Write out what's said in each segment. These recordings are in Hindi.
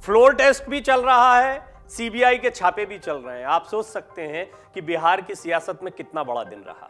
फ्लोर टेस्ट भी चल रहा है, सीबीआई के छापे भी चल रहे हैं। आप सोच सकते हैं कि बिहार की सियासत में कितना बड़ा दिन रहा।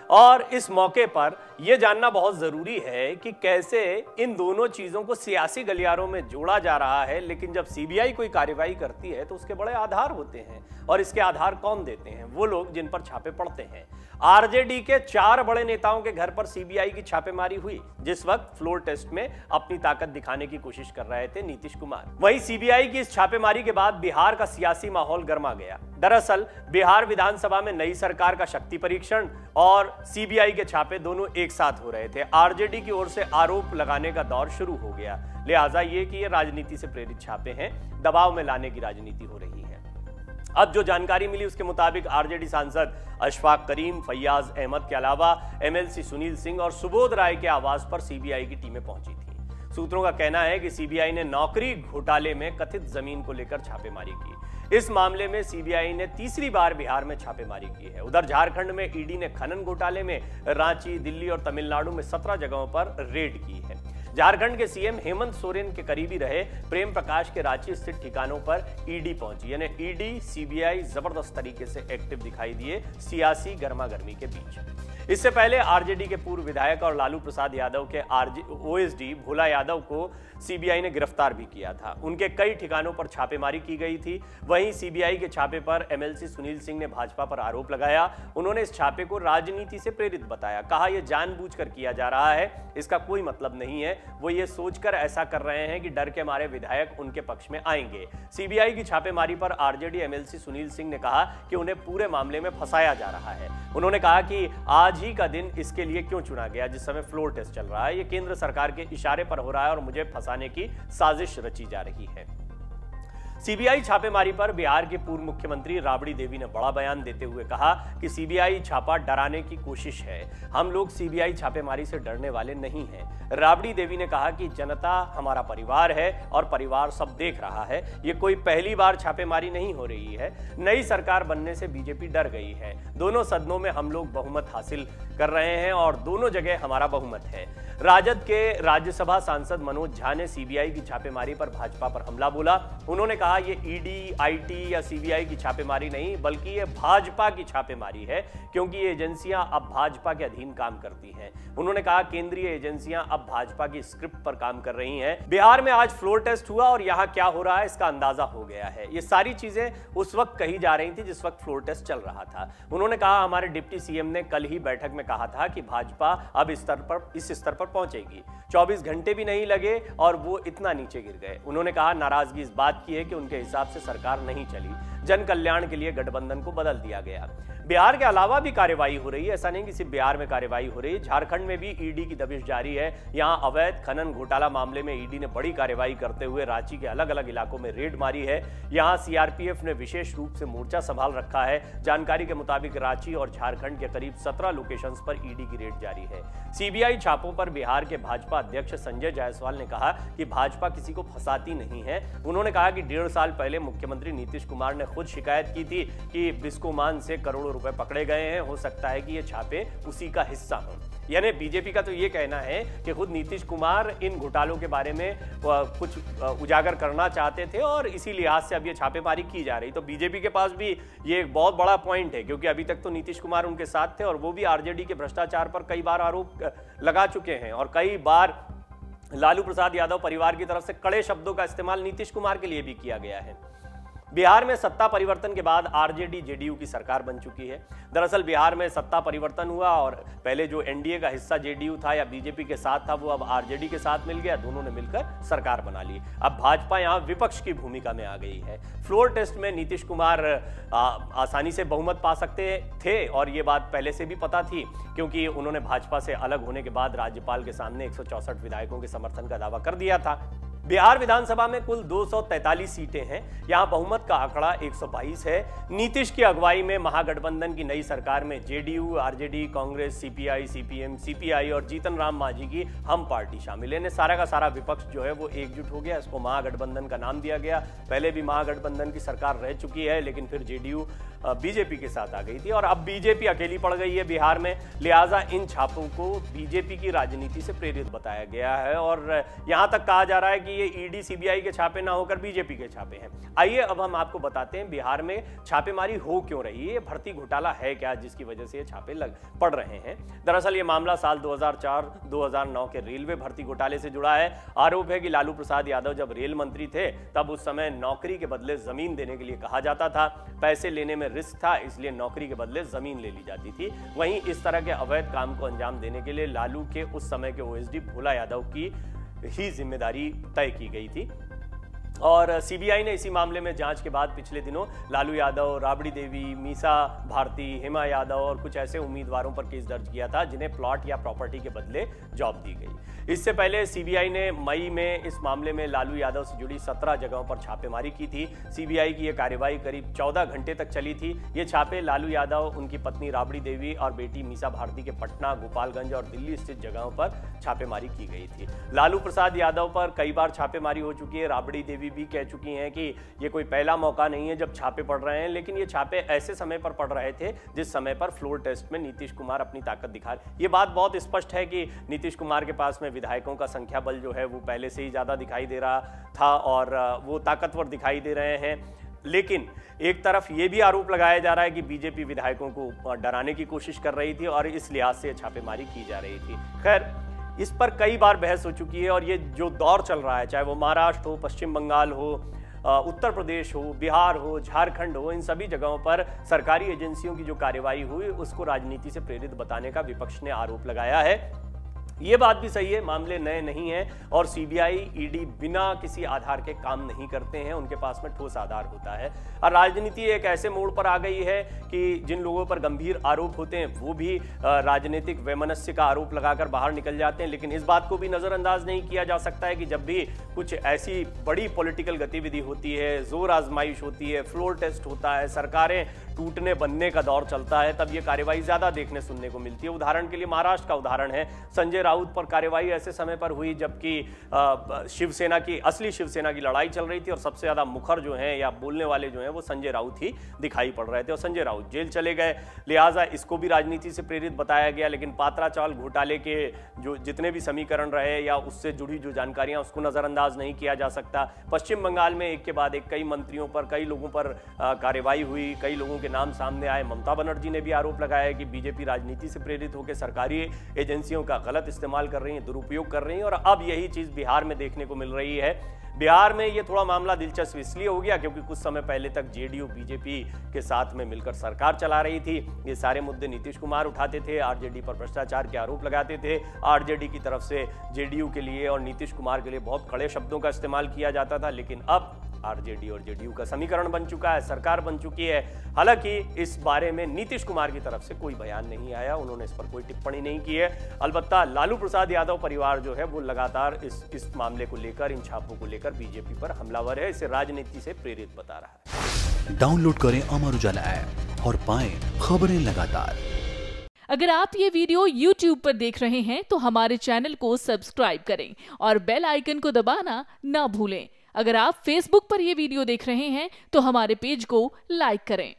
और इस मौके पर यह जानना बहुत जरूरी है कि कैसे इन दोनों चीजों को सियासी गलियारों में जोड़ा जा रहा है। लेकिन जब सीबीआई कोई कार्रवाई करती है तो उसके बड़े आधार होते हैं, और इसके आधार कौन देते हैं? वो लोग जिन पर छापे पड़ते हैं। आरजेडी के 4 बड़े नेताओं के घर पर सीबीआई की छापेमारी हुई, जिस वक्त फ्लोर टेस्ट में अपनी ताकत दिखाने की कोशिश कर रहे थे नीतीश कुमार। वहीं सीबीआई की इस छापेमारी के बाद बिहार का सियासी माहौल गर्मा गया। दरअसल बिहार विधानसभा में नई सरकार का शक्ति परीक्षण और सीबीआई के छापे दोनों एक साथ हो रहे थे। आरजेडी की ओर से आरोप लगाने का दौर शुरू हो गया, लिहाजा ये कि ये राजनीति से प्रेरित छापे हैं, दबाव में लाने की राजनीति हो रही है। अब जो जानकारी मिली उसके मुताबिक आरजेडी सांसद अशफाक करीम, फैयाज अहमद के अलावा एमएलसी सुनील सिंह और सुबोध राय के आवास पर सीबीआई की टीमें पहुंची थी। सूत्रों का कहना है कि सीबीआई ने नौकरी घोटाले में कथित जमीन को लेकर छापेमारी की। इस मामले में सीबीआई ने तीसरी बार बिहार में छापेमारी की है। उधर झारखंड में ईडी ने खनन घोटाले में रांची, दिल्ली और तमिलनाडु में 17 जगहों पर रेड की है। झारखंड के सीएम हेमंत सोरेन के करीबी रहे प्रेम प्रकाश के रांची स्थित ठिकानों पर ईडी पहुंची। यानी ईडी सीबीआई जबरदस्त तरीके से एक्टिव दिखाई दिए सियासी गर्मागर्मी के बीच। इससे पहले आरजेडी के पूर्व विधायक और लालू प्रसाद यादव के ओएसडी भोला यादव को सीबीआई ने गिरफ्तार भी किया था। उनके कई ठिकानों पर छापेमारी की गई थी। वहीं सीबीआई के छापे पर एमएलसी सुनील सिंह ने भाजपा पर आरोप लगाया। उन्होंने इस छापे को राजनीति से प्रेरित बताया। कहा यह जानबूझकर किया जा रहा है, इसका कोई मतलब नहीं है। वो ये सोचकर ऐसा कर रहे हैं कि डर के मारे विधायक उनके पक्ष में आएंगे। सीबीआई की छापेमारी पर आरजेडी एमएलसी सुनील सिंह ने कहा कि उन्हें पूरे मामले में फंसाया जा रहा है। उन्होंने कहा कि आज ही का दिन इसके लिए क्यों चुना गया जिस समय फ्लोर टेस्ट चल रहा है। ये केंद्र सरकार के इशारे पर हो रहा है और मुझे फंसाने की साजिश रची जा रही है। सीबीआई छापेमारी पर बिहार के पूर्व मुख्यमंत्री राबड़ी देवी ने बड़ा बयान देते हुए कहा कि सीबीआई छापा डराने की कोशिश है। हम लोग सीबीआई छापेमारी से डरने वाले नहीं हैं। राबड़ी देवी ने कहा कि जनता हमारा परिवार है और परिवार सब देख रहा है। ये कोई पहली बार छापेमारी नहीं हो रही है। नई सरकार बनने से बीजेपी डर गई है। दोनों सदनों में हम लोग बहुमत हासिल कर रहे हैं और दोनों जगह हमारा बहुमत है। राजद के राज्यसभा सांसद मनोज झा ने सीबीआई की छापेमारी पर भाजपा पर हमला बोला। उन्होंने कहा ये ईडी, आईटी या सीबीआई की छापेमारी नहीं बल्कि ये भाजपा की छापेमारी है, क्योंकि ये एजेंसियां अब भाजपा के अधीन काम करती हैं। उन्होंने कहा केंद्रीय एजेंसियां अब भाजपा की स्क्रिप्ट पर काम कर रही हैं। बिहार में आज फ्लोर टेस्ट हुआ और यहां क्या हो रहा है इसका अंदाजा हो गया है। ये सारी चीजें उस वक्त कही जा रही थी जिस वक्त फ्लोर टेस्ट चल रहा था। उन्होंने कहा हमारे डिप्टी सीएम ने कल ही बैठक में कहा था कि भाजपा अब इस स्तर पर पहुंचेगी। 24 घंटे भी नहीं लगे और वो इतना नीचे गिर गए। उन्होंने कहा नाराजगी इस बात की है कि उनके हिसाब से सरकार नहीं चली, जन कल्याण के लिए गठबंधन को बदल दिया गया। बिहार के अलावा भी कार्रवाई हो रही है, ऐसा नहीं कि सिर्फ बिहार में कार्रवाई हो रही है। झारखंड में भी ईडी की दबिश जारी है। यहां अवैध खनन घोटाला मामले में ईडी ने बड़ी कार्रवाई करते हुए रांची के अलग अलग इलाकों में रेड मारी है। यहां सीआरपीएफ ने विशेष रूप से मोर्चा संभाल रखा है। जानकारी के मुताबिक रांची और झारखंड के करीब 17 लोकेशंस पर ईडी की रेड जारी है। सीबीआई छापों पर बिहार के भाजपा अध्यक्ष संजय जायसवाल ने कहा कि भाजपा किसी को फंसाती नहीं है। उन्होंने कहा कि 1.5 साल पहले मुख्यमंत्री नीतीश कुमार ने खुद शिकायत की थी कि बिस्कोमान से करोड़ों रुपए पकड़े गए हैं। हो सकता है कि ये छापे उसी का हिस्सा हों। यानी बीजेपी का तो ये कहना है कि खुद नीतीश कुमार इन घोटालों के बारे में कुछ उजागर करना चाहते थे और इसी लिहाज से अब ये छापेमारी की जा रही। तो बीजेपी के पास भी ये एक बहुत बड़ा पॉइंट है, क्योंकि अभी तक तो नीतीश कुमार उनके साथ थे और वो भी आरजेडी के भ्रष्टाचार पर कई बार आरोप लगा चुके हैं और कई बार लालू प्रसाद यादव परिवार की तरफ से कड़े शब्दों का इस्तेमाल नीतीश कुमार के लिए भी किया गया है। बिहार में सत्ता परिवर्तन के बाद आरजेडी जेडीयू की सरकार बन चुकी है। दरअसल बिहार में सत्ता परिवर्तन हुआ और पहले जो एनडीए का हिस्सा जेडीयू था या बीजेपी के साथ था वो अब आरजेडी के साथ मिल गया। दोनों ने मिलकर सरकार बना ली। अब भाजपा यहां विपक्ष की भूमिका में आ गई है। फ्लोर टेस्ट में नीतीश कुमार आसानी से बहुमत पा सकते थे और ये बात पहले से भी पता थी, क्योंकि उन्होंने भाजपा से अलग होने के बाद राज्यपाल के सामने 164 विधायकों के समर्थन का दावा कर दिया था। बिहार विधानसभा में कुल 243 सीटें हैं। यहां बहुमत का आंकड़ा 122 है। नीतीश की अगुवाई में महागठबंधन की नई सरकार में JDU, RJD, Congress, CPI, CPM, CPI और जीतन राम मांझी की हम पार्टी शामिल है। सारा का सारा विपक्ष जो है वो एकजुट हो गया। इसको महागठबंधन का नाम दिया गया। पहले भी महागठबंधन की सरकार रह चुकी है, लेकिन फिर जेडीयू बीजेपी के साथ आ गई थी और अब बीजेपी अकेली पड़ गई है बिहार में। लिहाजा इन छापों को बीजेपी की राजनीति से प्रेरित बताया गया है और यहां तक कहा जा रहा है कि ये ईडी सीबीआई के छापे ना होकर बीजेपी के छापे हैं। आइए अब हम आपको बताते हैं बिहार में छापेमारी हो क्यों रही है, भर्ती घोटाला है क्या जिसकी वजह से ये छापे पड़ रहे हैं। दरअसल ये मामला साल 2004-2009 के रेलवे भर्ती घोटाले से जुड़ा है। आरोप है कि लालू प्रसाद यादव जब रेल मंत्री थे तब उस समय नौकरी के बदले जमीन देने के लिए कहा जाता था। पैसे लेने में रिस्क था, इसलिए नौकरी के बदले जमीन ले ली जाती थी। वहीं इस तरह के अवैध काम को अंजाम देने के लिए लालू के उस समय के ओएसडी भोला यादव की ही जिम्मेदारी तय की गई थी। और सीबीआई ने इसी मामले में जांच के बाद पिछले दिनों लालू यादव, राबड़ी देवी, मीसा भारती, हेमा यादव और कुछ ऐसे उम्मीदवारों पर केस दर्ज किया था जिन्हें प्लॉट या प्रॉपर्टी के बदले जॉब दी गई। इससे पहले सीबीआई ने मई में इस मामले में लालू यादव से जुड़ी 17 जगहों पर छापेमारी की थी। सीबीआई की यह कार्रवाई करीब 14 घंटे तक चली थी। ये छापे लालू यादव, उनकी पत्नी राबड़ी देवी और बेटी मीसा भारती के पटना, गोपालगंज और दिल्ली स्थित जगहों पर छापेमारी की गई थी। लालू प्रसाद यादव पर कई बार छापेमारी हो चुकी है। राबड़ी देवी भी कह चुकी हैं कि ये कोई पहला मौका नहीं है जब छापे पड़ रहे हैं, लेकिन ये छापे ऐसे समय पर पड़ रहे थे जिस समय पर फ्लोर टेस्ट में नीतीश कुमार अपनी ताकत दिखा रहे। ये बात बहुत स्पष्ट है कि नीतीश कुमार के पास में विधायकों का संख्या बल जो है वो पहले से ही ज्यादा दिखाई दे रहा था और वो ताकतवर दिखाई दे रहे हैं। लेकिन एक तरफ ये भी आरोप लगाया जा रहा है कि बीजेपी विधायकों को डराने की कोशिश कर रही थी और इस लिहाज से छापेमारी की जा रही थी। खैर, इस पर कई बार बहस हो चुकी है और ये जो दौर चल रहा है, चाहे वो महाराष्ट्र हो, पश्चिम बंगाल हो, उत्तर प्रदेश हो, बिहार हो, झारखंड हो, इन सभी जगहों पर सरकारी एजेंसियों की जो कार्रवाई हुई उसको राजनीति से प्रेरित बताने का विपक्ष ने आरोप लगाया है। ये बात भी सही है, मामले नए नहीं हैं और सीबीआई, ईडी बिना किसी आधार के काम नहीं करते हैं, उनके पास में ठोस आधार होता है। और राजनीति एक ऐसे मोड़ पर आ गई है कि जिन लोगों पर गंभीर आरोप होते हैं वो भी राजनीतिक वैमनस्य का आरोप लगाकर बाहर निकल जाते हैं। लेकिन इस बात को भी नजरअंदाज नहीं किया जा सकता है कि जब भी कुछ ऐसी बड़ी पॉलिटिकल गतिविधि होती है, जोर आजमाइश होती है, फ्लोर टेस्ट होता है, सरकारें टूटने बनने का दौर चलता है, तब ये कार्रवाई ज्यादा देखने सुनने को मिलती है। उदाहरण के लिए महाराष्ट्र का उदाहरण है, संजय राउत पर कार्रवाई ऐसे समय पर हुई जबकि शिवसेना की, असली शिवसेना की लड़ाई चल रही थी और सबसे ज्यादा मुखर जो हैं या बोलने वाले जो हैं वो संजय राउत ही दिखाई पड़ रहे थे और संजय राउत जेल चले गए। लिहाजा इसको भी राजनीति से प्रेरित बताया गया। लेकिन पात्रा चावल घोटाले के जो जितने भी समीकरण रहे या उससे जुड़ी जो जानकारियां, उसको नजरअंदाज नहीं किया जा सकता। पश्चिम बंगाल में एक के बाद एक कई मंत्रियों पर, कई लोगों पर कार्रवाई हुई, कई लोगों के नाम सामने आए। ममता बनर्जी ने भी आरोप लगाया कि बीजेपी राजनीति से प्रेरित होकर सरकारी एजेंसियों का गलत इस्तेमाल कर रही है, दुरुपयोग कर रही है और अब यही चीज बिहार में देखने को मिल रही है। बिहार में ये थोड़ा मामला दिलचस्प इसलिए हो गया क्योंकि कुछ समय पहले तक जेडीयू बीजेपी के साथ में मिलकर सरकार चला रही थी। ये सारे मुद्दे नीतीश कुमार उठाते थे, आरजेडी पर भ्रष्टाचार के आरोप लगाते थे। आरजेडी की तरफ से जेडीयू के लिए और नीतीश कुमार के लिए बहुत कड़े शब्दों का इस्तेमाल किया जाता था। लेकिन अब आरजेडी और जेडीयू का समीकरण बन चुका है, सरकार बन चुकी है। हालांकि इस बारे में नीतीश कुमार की तरफ से कोई बयान नहीं आया, उन्होंने इस पर कोई टिप्पणी नहीं की है। अलबत्ता लालू प्रसाद यादव परिवार जो है वो लगातार इस मामले को लेकर, इन छापों को लेकर बीजेपी पर हमलावर है, इसे राजनीति से प्रेरित बता रहा है। डाउनलोड करें अमर उजाला ऐप और पाएं खबरें लगातार। अगर आप ये वीडियो YouTube पर देख रहे हैं तो हमारे चैनल को सब्सक्राइब करें और बेल आइकन को दबाना ना भूलें। अगर आप Facebook पर ये वीडियो देख रहे हैं तो हमारे पेज को लाइक करें।